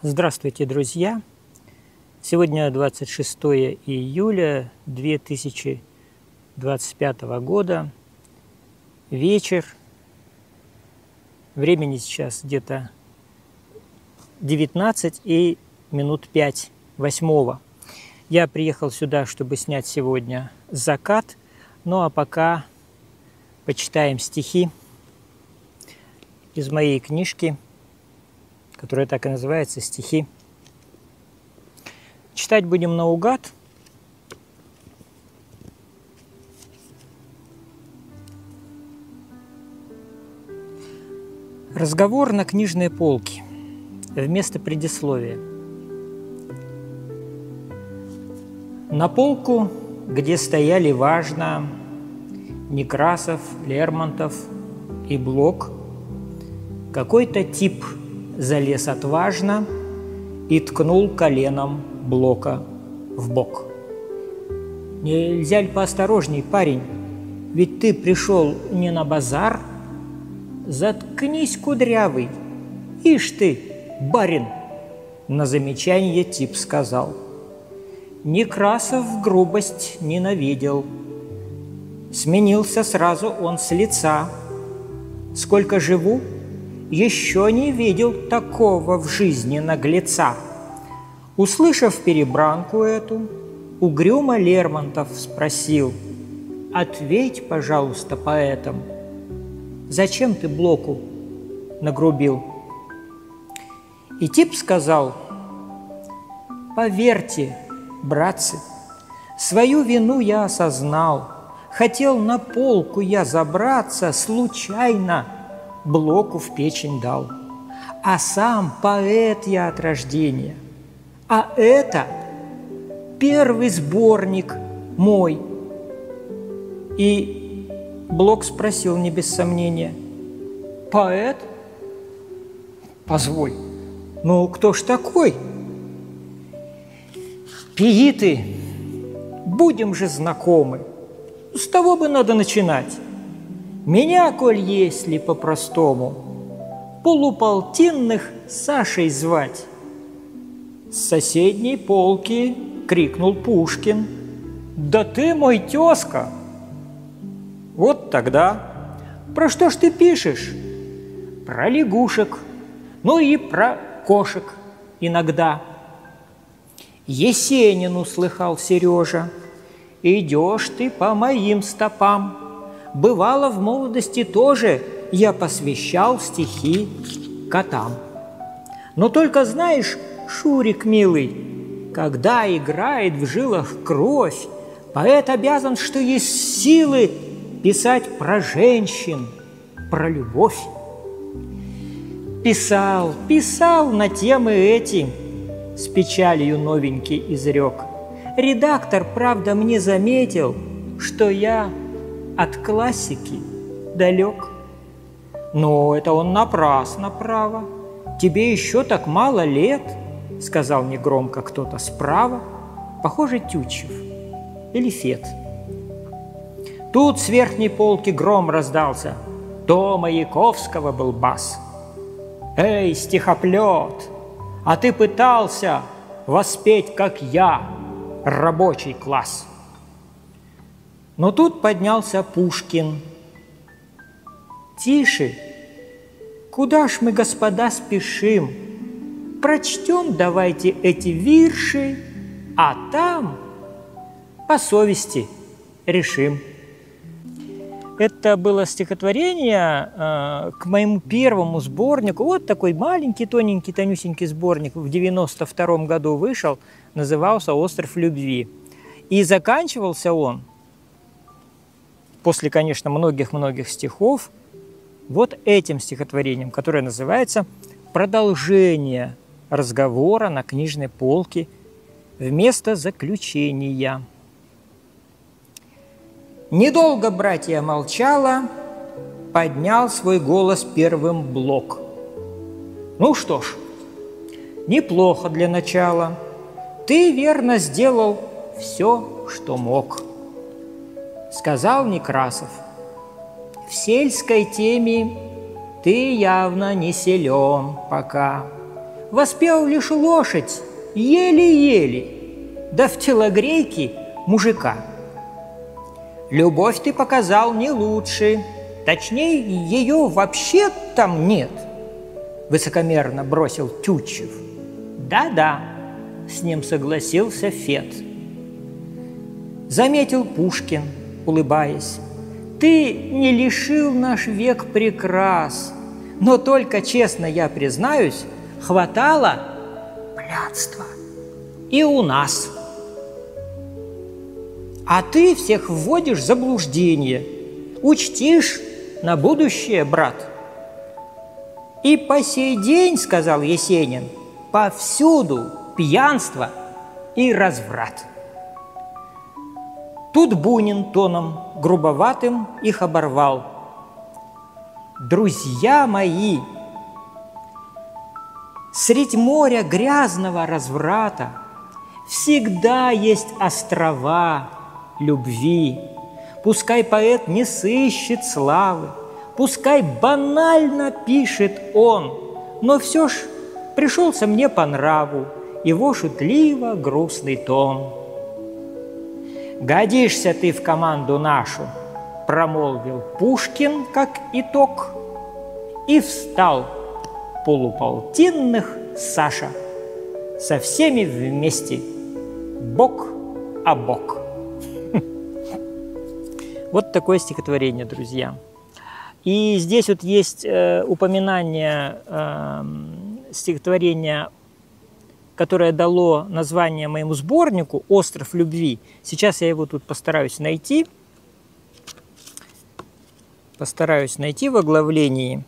Здравствуйте, друзья! Сегодня 26 июля 2025 года, вечер. Времени сейчас где-то 19 и минут 5 восьмого. Я приехал сюда, чтобы снять сегодня закат. Ну а пока почитаем стихи из моей книжки, которая так и называется «Стихи». Читать будем наугад. Разговор на книжной полке. Вместо предисловия. На полку, где стояли важно Некрасов, Лермонтов и Блок, какой-то тип залез отважно и ткнул коленом Блока в бок. «Нельзя ли поосторожней, парень? Ведь ты пришел не на базар?» «Заткнись, кудрявый! Ишь ты, барин!» На замечание тип сказал. Некрасов грубость ненавидел. Сменился сразу он с лица. «Сколько живу, еще не видел такого в жизни наглеца». Услышав перебранку эту, угрюмо Лермонтов спросил: «Ответь, пожалуйста, поэтам, зачем ты Блоку нагрубил?» И тип сказал: «Поверьте, братцы, свою вину я осознал. Хотел на полку я забраться, случайно Блоку в печень дал. А сам поэт я от рождения, а это первый сборник мой». И Блок спросил не без сомнения: «Поэт? Позволь, ну кто ж такой?» «Пеи ты, будем же знакомы, с того бы надо начинать. Меня, коль если по-простому, полуполтинных Сашей звать». С соседней полки крикнул Пушкин: «Да ты мой тезка!» Вот тогда: «Про что ж ты пишешь?» «Про лягушек, ну и про кошек иногда». «Есенин», услыхал Сережа, «идешь ты по моим стопам. Бывало, в молодости тоже я посвящал стихи котам. Но только знаешь, Шурик милый, когда играет в жилах кровь, поэт обязан, что есть силы, писать про женщин, про любовь». Писал на темы эти, с печалью новенький изрек. Редактор, правда, мне заметил, что я от классики далек. «Но это он напрасно, право. Тебе еще так мало лет», — сказал негромко кто-то справа, похоже, Тютчев или Фет. Тут с верхней полки гром раздался. То Маяковского был бас. «Эй, стихоплет, а ты пытался воспеть, как я, рабочий класс». Но тут поднялся Пушкин. «Тише! Куда ж мы, господа, спешим? Прочтем давайте эти вирши, а там по совести решим». Это было стихотворение к моему первому сборнику. Вот такой маленький, тоненький, тонюсенький сборник в 92-м году вышел, назывался «Остров любви». И заканчивался он, после, конечно, многих-многих стихов, вот этим стихотворением, которое называется «Продолжение разговора на книжной полке вместо заключения». Недолго братья молчала, поднял свой голос первым Блок. «Ну что ж, неплохо для начала. Ты верно сделал все, что мог», — сказал Некрасов. «В сельской теме ты явно не силен пока. воспел лишь лошадь, еле-еле, да в телогрейке мужика. Любовь ты показал не лучше, точнее, ее вообще там нет, высокомерно бросил Тютчев. Да-да, с ним согласился Фет. Заметил Пушкин, улыбаясь: ты не лишил наш век прекрас, но только, честно я признаюсь, хватало блядства и у нас. А ты всех вводишь в заблуждение, учтишь на будущее, брат. И по сей день, сказал Есенин, повсюду пьянство и разврат. Тут Бунин тоном грубоватым их оборвал: друзья мои, средь моря грязного разврата всегда есть острова любви. Пускай поэт не сыщет славы, пускай банально пишет он, но все ж пришелся мне по нраву его шутливо грустный тон. «Годишься ты в команду нашу», – промолвил Пушкин как итог, и встал полуполтинных Саша со всеми вместе, бок о бок. Вот такое стихотворение, друзья. И здесь вот есть упоминание стихотворения, которое дало название моему сборнику «Остров любви». Сейчас я его тут постараюсь найти. Постараюсь найти в оглавлении.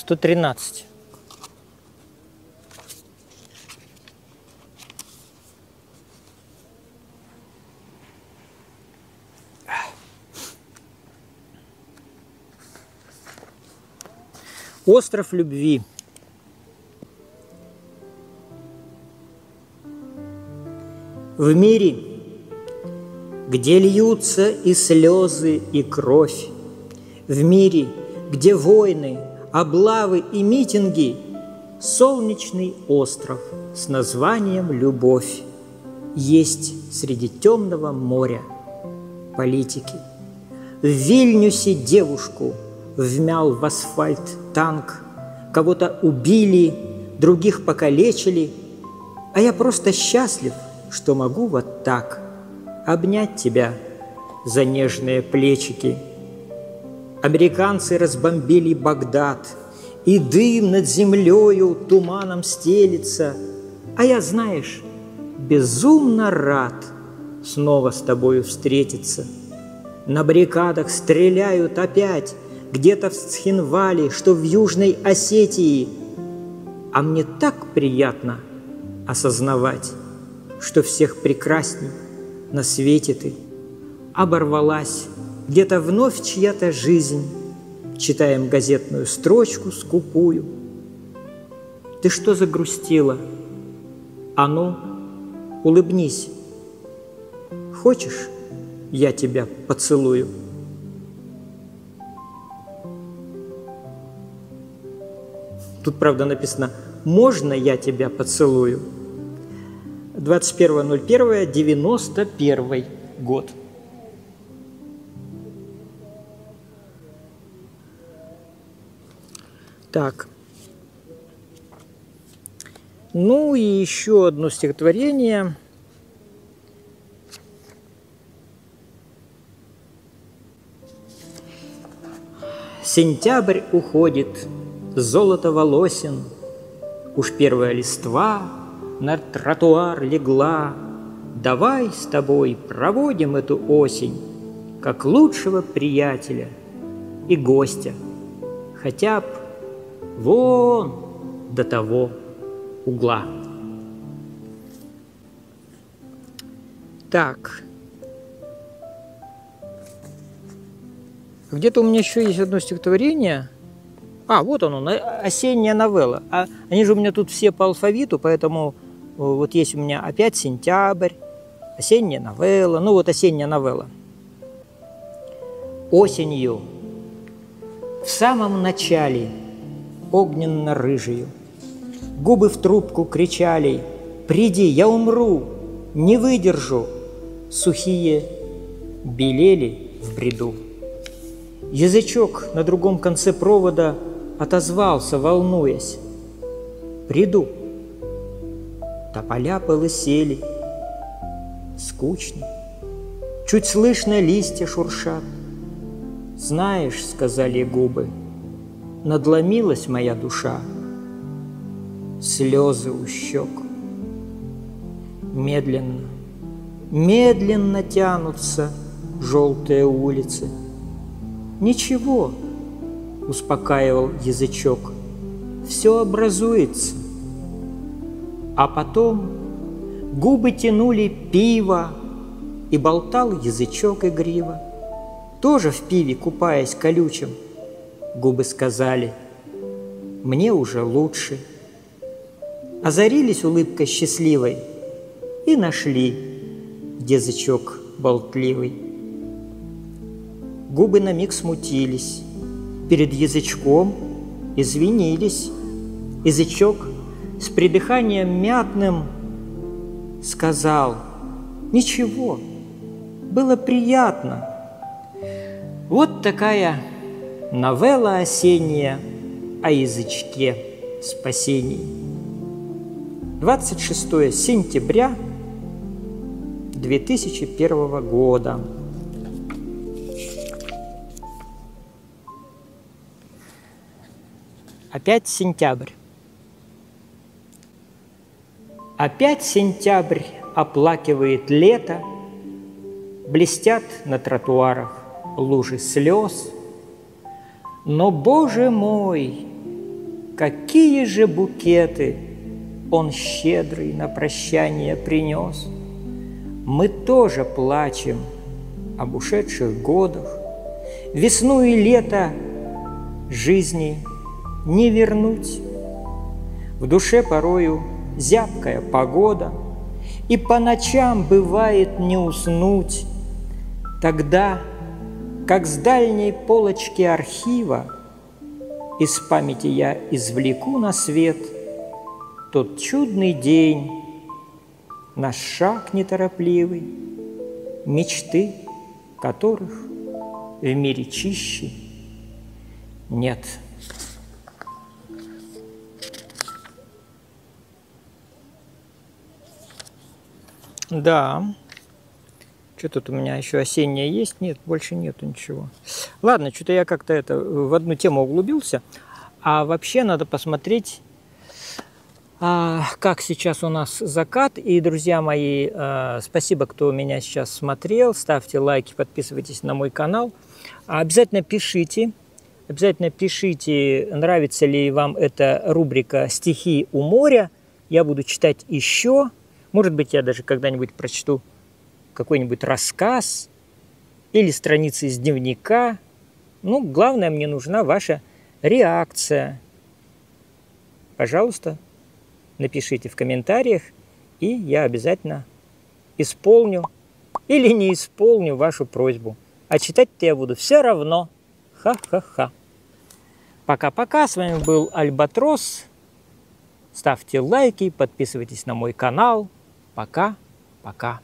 «113». Остров любви. В мире, где льются и слезы, и кровь, в мире, где войны, облавы и митинги, солнечный остров с названием «Любовь» есть среди темного моря политики. В Вильнюсе девушку вмял в асфальт танк, кого-то убили, других покалечили, а я просто счастлив, что могу вот так обнять тебя за нежные плечики. Американцы разбомбили Багдад, и дым над землею туманом стелится, а я, знаешь, безумно рад снова с тобою встретиться. На баррикадах стреляют опять, где-то в Цхинвале, что в Южной Осетии, а мне так приятно осознавать, что всех прекрасней на свете ты. Оборвалась где-то вновь чья-то жизнь, читаем газетную строчку скупую. Ты что загрустила? А ну, улыбнись. Хочешь, я тебя поцелую? Тут, правда, написано «Можно я тебя поцелую?» 21.01.91 год. Так. Ну и еще одно стихотворение. Сентябрь уходит, золото волосен, уж первая листва на тротуар легла. Давай с тобой проводим эту осень, как лучшего приятеля и гостя, хотя б вон до того угла. Так. Где-то у меня еще есть одно стихотворение. Вот оно, осенняя новелла. Они же у меня тут все по алфавиту, поэтому вот есть у меня опять сентябрь, осенняя новелла. Ну вот осенняя новелла. Осенью, в самом начале, огненно-рыжею, губы в трубку кричали: «Приди, я умру, не выдержу!» Сухие белели в бреду. Язычок на другом конце провода отозвался, волнуясь: «Приду». Тополя полысели, скучно, чуть слышно листья шуршат. «Знаешь, — сказали губы, — надломилась моя душа». Слезы у щек. Медленно, медленно тянутся желтые улицы. «Ничего, — успокаивал язычок, — все образуется». А потом губы тянули пиво, и болтал язычок игриво. Тоже в пиве купаясь колючим, губы сказали: «Мне уже лучше». Озарились улыбкой счастливой и нашли язычок болтливый. Губы на миг смутились, перед язычком извинились. Язычок с придыханием мятным сказал: «Ничего, было приятно». Вот такая новелла осенняя о язычке спасении. 26 сентября 2001 года. Опять сентябрь. Опять сентябрь оплакивает лето, блестят на тротуарах лужи слез. Но, Боже мой, какие же букеты он щедрый на прощание принес! Мы тоже плачем об ушедших годах. Весну и лето жизни не вернуть. В душе порою зябкая погода, и по ночам бывает не уснуть. Тогда, как с дальней полочки архива, из памяти я извлеку на свет тот чудный день, наш шаг неторопливый, мечты которых в мире чище нет. Да. Что тут у меня еще осеннее есть? Нет, больше нету ничего. Ладно, что-то я как-то в одну тему углубился. А вообще надо посмотреть, как сейчас у нас закат. И, друзья мои, спасибо, кто меня сейчас смотрел. Ставьте лайки, подписывайтесь на мой канал. Обязательно пишите, нравится ли вам эта рубрика «Стихи у моря». Я буду читать еще. Может быть, я даже когда-нибудь прочту какой-нибудь рассказ или страницы из дневника. Ну, главное, мне нужна ваша реакция. Пожалуйста, напишите в комментариях, и я обязательно исполню или не исполню вашу просьбу. А читать-то я буду все равно. Ха-ха-ха. Пока-пока. С вами был Альбатрос. Ставьте лайки, подписывайтесь на мой канал. Пока-пока.